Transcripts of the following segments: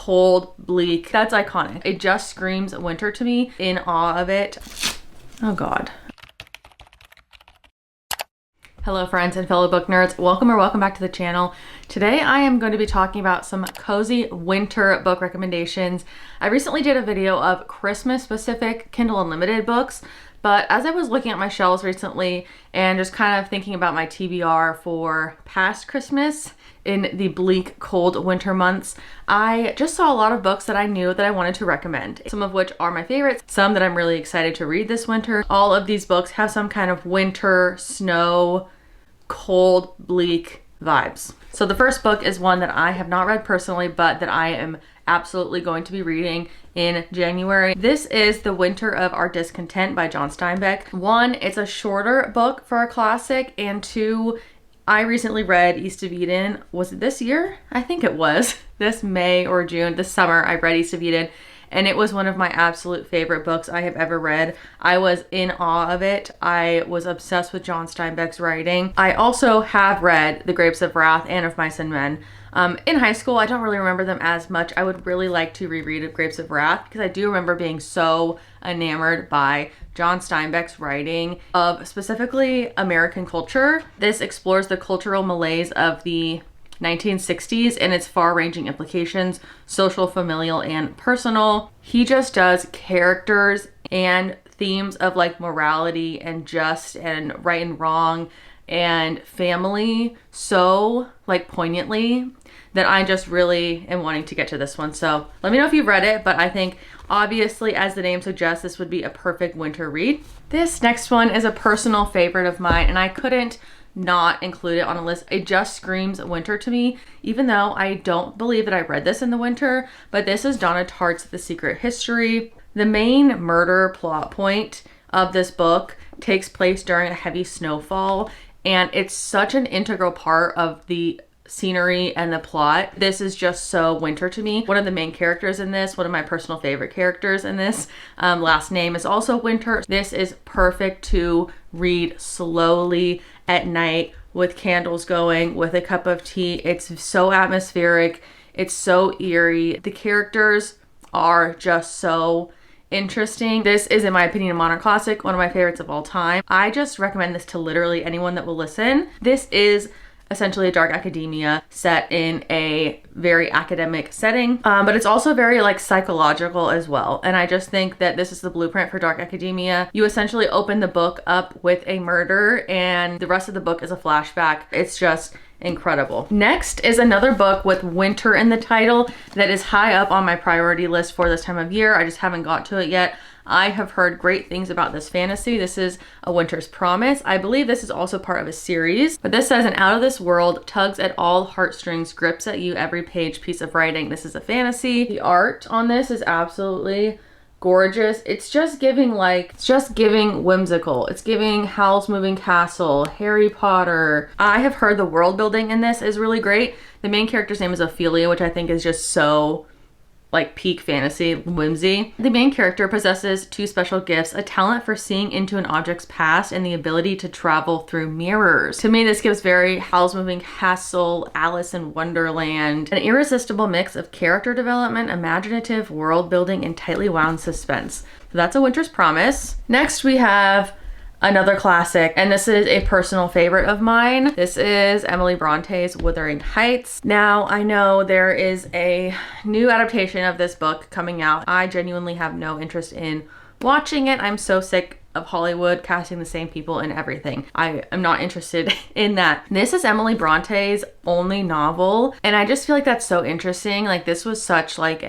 cold, bleak. That's iconic. It just screams winter to me. In awe of it. Oh God. Hello friends and fellow book nerds. Welcome back to the channel. Today I am going to be talking about some cozy winter book recommendations. I recently did a video of Christmas specific Kindle Unlimited books, but as I was looking at my shelves recently and just kind of thinking about my TBR for past Christmas in the bleak, cold winter months, I just saw a lot of books that I knew that I wanted to recommend, some of which are my favorites, some that I'm really excited to read this winter. All of these books have some kind of winter, snow, cold, bleak vibes. So the first book is one that I have not read personally, but that I am absolutely going to be reading in January. This is The Winter of Our Discontent by John Steinbeck. One, it's a shorter book for a classic, and two, I recently read East of Eden. Was it this year? I think it was. This May or June, this summer, I read East of Eden, and it was one of my absolute favorite books I have ever read. I was in awe of it. I was obsessed with John Steinbeck's writing. I also have read The Grapes of Wrath and Of Mice and Men. In high school, I don't really remember them as much. I would really like to reread Grapes of Wrath because I do remember being so enamored by John Steinbeck's writing of specifically American culture. This explores the cultural malaise of the 1960s and its far-ranging implications, social, familial, and personal. He just does characters and themes of like morality and just and right and wrong and family so like poignantly that I just really am wanting to get to this one. So let me know if you've read it, but I think obviously, as the name suggests, this would be a perfect winter read. This next one is a personal favorite of mine, and I couldn't not include it on a list. It just screams winter to me, even though I don't believe that I read this in the winter, but this is Donna Tarte's The Secret History. The main murder plot point of this book takes place during a heavy snowfall, and it's such an integral part of the scenery and the plot. This is just so winter to me. One of the main characters in this, one of my personal favorite characters in this, last name is also Winter. This is perfect to read slowly at night with candles going, with a cup of tea. It's so atmospheric. It's so eerie. The characters are just so interesting. This is, in my opinion, a modern classic, one of my favorites of all time. I just recommend this to literally anyone that will listen. This is essentially a dark academia set in a very academic setting, but it's also very like psychological as well. And I just think that this is the blueprint for dark academia. You essentially open the book up with a murder and the rest of the book is a flashback. It's just incredible. Next is another book with winter in the title that is high up on my priority list for this time of year. I just haven't got to it yet. I have heard great things about this fantasy. This is A Winter's Promise. I believe this is also part of a series, but this says an out of this world, tugs at all heartstrings, grips at you every page piece of writing. This is a fantasy. The art on this is absolutely gorgeous. It's just giving whimsical. It's giving Howl's Moving Castle, Harry Potter. I have heard the world building in this is really great. The main character's name is Ophelia, which I think is just so like peak fantasy whimsy. The main character possesses two special gifts, a talent for seeing into an object's past and the ability to travel through mirrors. To me, this gives very Howl's Moving Castle, Alice in Wonderland, an irresistible mix of character development, imaginative world building, and tightly wound suspense. So that's A Winter's Promise. Next we have another classic, and this is a personal favorite of mine. This is Emily Bronte's Wuthering Heights. Now, I know there is a new adaptation of this book coming out. I genuinely have no interest in watching it. I'm so sick of Hollywood casting the same people in everything. I am not interested in that. This is Emily Bronte's only novel, and I just feel like that's so interesting. Like, this was such like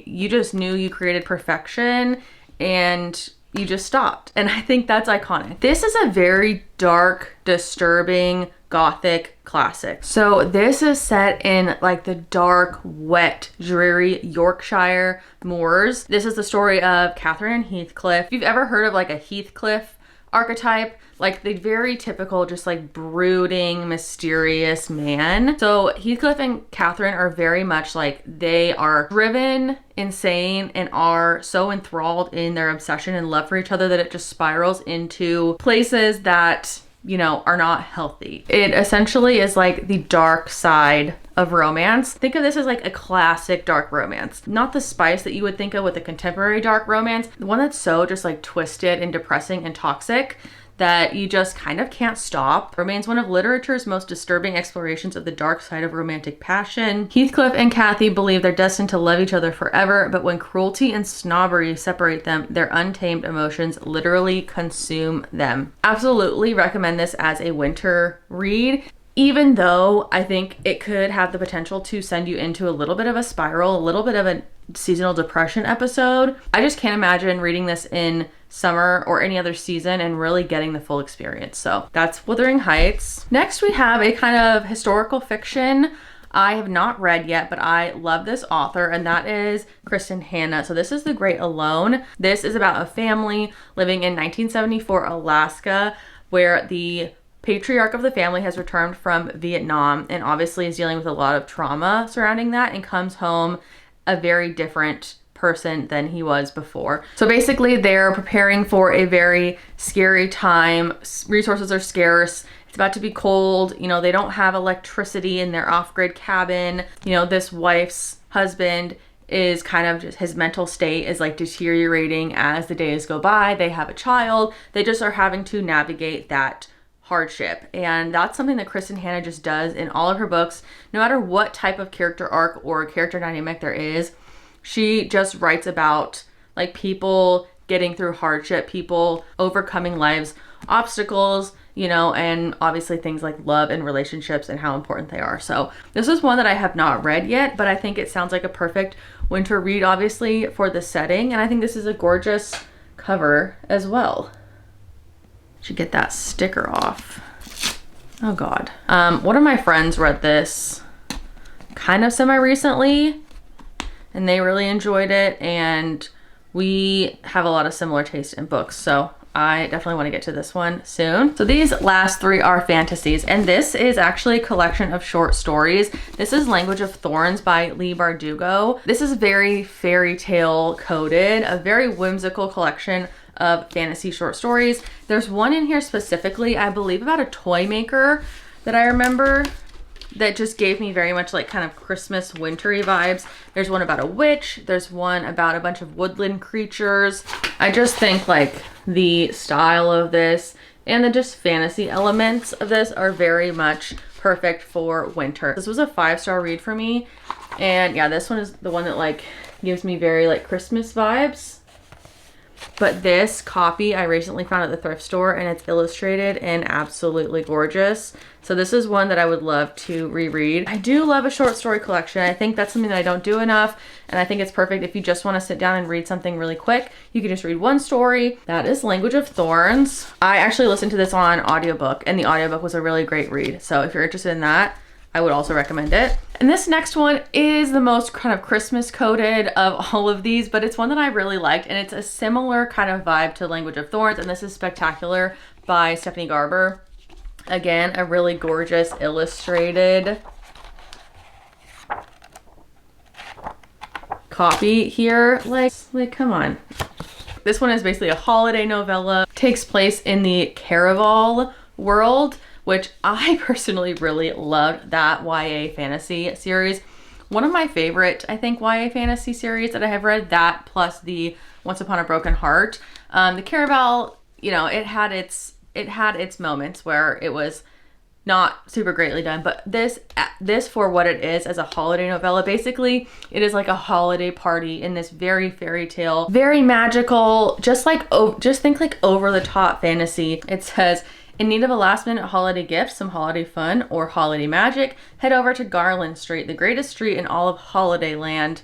you just knew you created perfection and you just stopped. And I think that's iconic. This is a very dark, disturbing, gothic classic. So this is set in like the dark, wet, dreary Yorkshire moors. This is the story of Catherine and Heathcliff. If you've ever heard of like a Heathcliff archetype, like the very typical, just like brooding, mysterious man. So Heathcliff and Catherine are very much like, they are driven, insane, and are so enthralled in their obsession and love for each other that it just spirals into places that you know, are not healthy. It essentially is like the dark side of romance. Think of this as like a classic dark romance. Not the spice that you would think of with a contemporary dark romance. The one that's so just like twisted and depressing and toxic that you just kind of can't stop. Remains one of literature's most disturbing explorations of the dark side of romantic passion. Heathcliff and Cathy believe they're destined to love each other forever, but when cruelty and snobbery separate them, their untamed emotions literally consume them. Absolutely recommend this as a winter read. Even though I think it could have the potential to send you into a little bit of a spiral, a little bit of a seasonal depression episode. I just can't imagine reading this in summer or any other season and really getting the full experience. So that's Wuthering Heights. Next, we have a kind of historical fiction I have not read yet, but I love this author, and that is Kristin Hannah. So this is The Great Alone. This is about a family living in 1974 Alaska, where the patriarch of the family has returned from Vietnam and obviously is dealing with a lot of trauma surrounding that, and comes home a very different person than he was before. So basically they're preparing for a very scary time. Resources are scarce. It's about to be cold. You know, they don't have electricity in their off-grid cabin. You know, this wife's husband is kind of just, his mental state is like deteriorating as the days go by. They have a child. They just are having to navigate that hardship. And that's something that Kristin Hannah just does in all of her books. No matter what type of character arc or character dynamic there is, she just writes about like people getting through hardship, people overcoming life's obstacles, you know, and obviously things like love and relationships and how important they are. So this is one that I have not read yet, but I think it sounds like a perfect winter read, obviously, for the setting. And I think this is a gorgeous cover as well. Should get that sticker off. Oh God. One of my friends read this kind of semi-recently, and they really enjoyed it, and we have a lot of similar taste in books, so I definitely want to get to this one soon. So these last three are fantasies, and this is actually a collection of short stories. This is Language of Thorns by Leigh Bardugo. This is very fairy tale coded, a very whimsical collection of fantasy short stories. There's one in here specifically, I believe, about a toy maker that I remember that just gave me very much like kind of Christmas wintry vibes. There's one about a witch. There's one about a bunch of woodland creatures. I just think like the style of this and the just fantasy elements of this are very much perfect for winter. This was a 5-star read for me. And yeah, this one is the one that like gives me very like Christmas vibes. But this copy I recently found at the thrift store, and it's illustrated and absolutely gorgeous. So this is one that I would love to reread. I do love a short story collection. I think that's something that I don't do enough, and I think it's perfect if you just want to sit down and read something really quick. You can just read one story. That is Language of Thorns. I actually listened to this on audiobook, and the audiobook was a really great read. So if you're interested in that, I would also recommend it. And this next one is the most kind of Christmas coded of all of these, but it's one that I really liked, and it's a similar kind of vibe to Language of Thorns, and this is Spectacular by Stephanie Garber. Again, a really gorgeous illustrated copy here. Like come on. This one is basically a holiday novella. Takes place in the Caraval world, which I personally really loved that YA fantasy series. One of my favorite, I think, YA fantasy series that I have read, that plus the Once Upon a Broken Heart. The Caraval, you know, it had its moments where it was not super greatly done, but this for what it is as a holiday novella, basically it is like a holiday party in this very fairy tale, very magical, just think like over the top fantasy. It says, in need of a last minute holiday gift, some holiday fun, or holiday magic, head over to Garland Street, the greatest street in all of Holiday Land.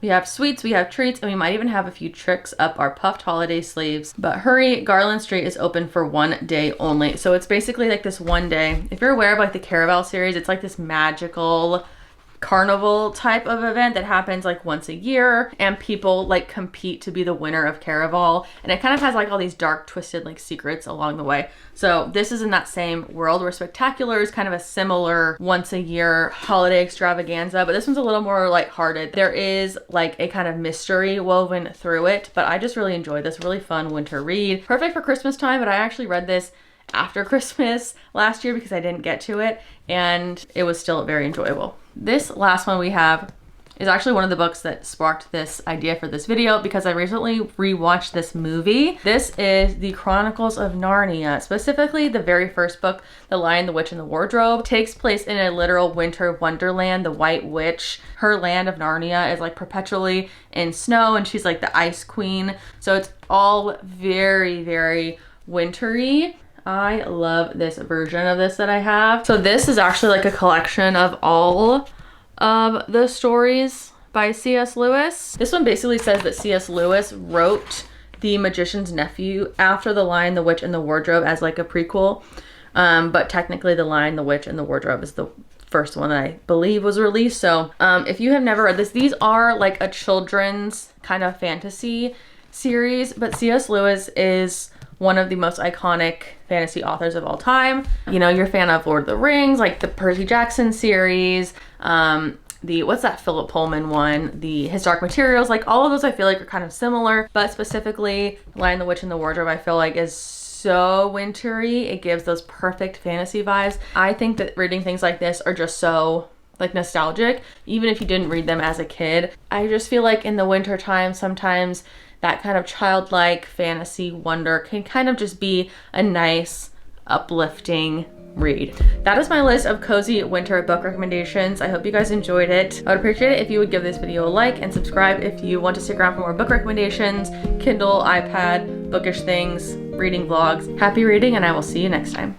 We have sweets, we have treats, and we might even have a few tricks up our puffed holiday sleeves. But hurry, Garland Street is open for one day only. So it's basically like this one day. If you're aware of like the Caraval series, it's like this magical carnival type of event that happens like once a year, and people like compete to be the winner of Caraval, and it kind of has like all these dark twisted like secrets along the way. So this is in that same world where Spectacular is kind of a similar once a year holiday extravaganza, but this one's a little more lighthearted. There is like a kind of mystery woven through it, but I just really enjoyed this. Really fun winter read, perfect for Christmas time. But I actually read this after Christmas last year because I didn't get to it, and it was still very enjoyable. This last one we have is actually one of the books that sparked this idea for this video because I recently rewatched this movie. This is the Chronicles of Narnia, specifically the very first book, The Lion, the Witch, and the Wardrobe. It takes place in a literal winter wonderland. The White Witch, her land of Narnia, is like perpetually in snow, and she's like the ice queen. So it's all very, very wintry. I love this version of this that I have. So this is actually like a collection of all of the stories by C.S. Lewis. This one basically says that C.S. Lewis wrote The Magician's Nephew after The Lion, the Witch, and the Wardrobe as like a prequel. But technically The Lion, the Witch, and the Wardrobe is the first one that I believe was released. So if you have never read this, these are like a children's kind of fantasy series, but C.S. Lewis is one of the most iconic fantasy authors of all time. You know, you're a fan of Lord of the Rings, like the Percy Jackson series, what's that Philip Pullman one, the His Dark Materials, like all of those I feel like are kind of similar, but specifically Lion, the Witch, and the Wardrobe I feel like is so wintry. It gives those perfect fantasy vibes. I think that reading things like this are just so like nostalgic, even if you didn't read them as a kid. I just feel like in the winter time, sometimes that kind of childlike fantasy wonder can kind of just be a nice, uplifting read. That is my list of cozy winter book recommendations. I hope you guys enjoyed it. I would appreciate it if you would give this video a like and subscribe if you want to stick around for more book recommendations, Kindle, iPad, bookish things, reading vlogs. Happy reading, and I will see you next time.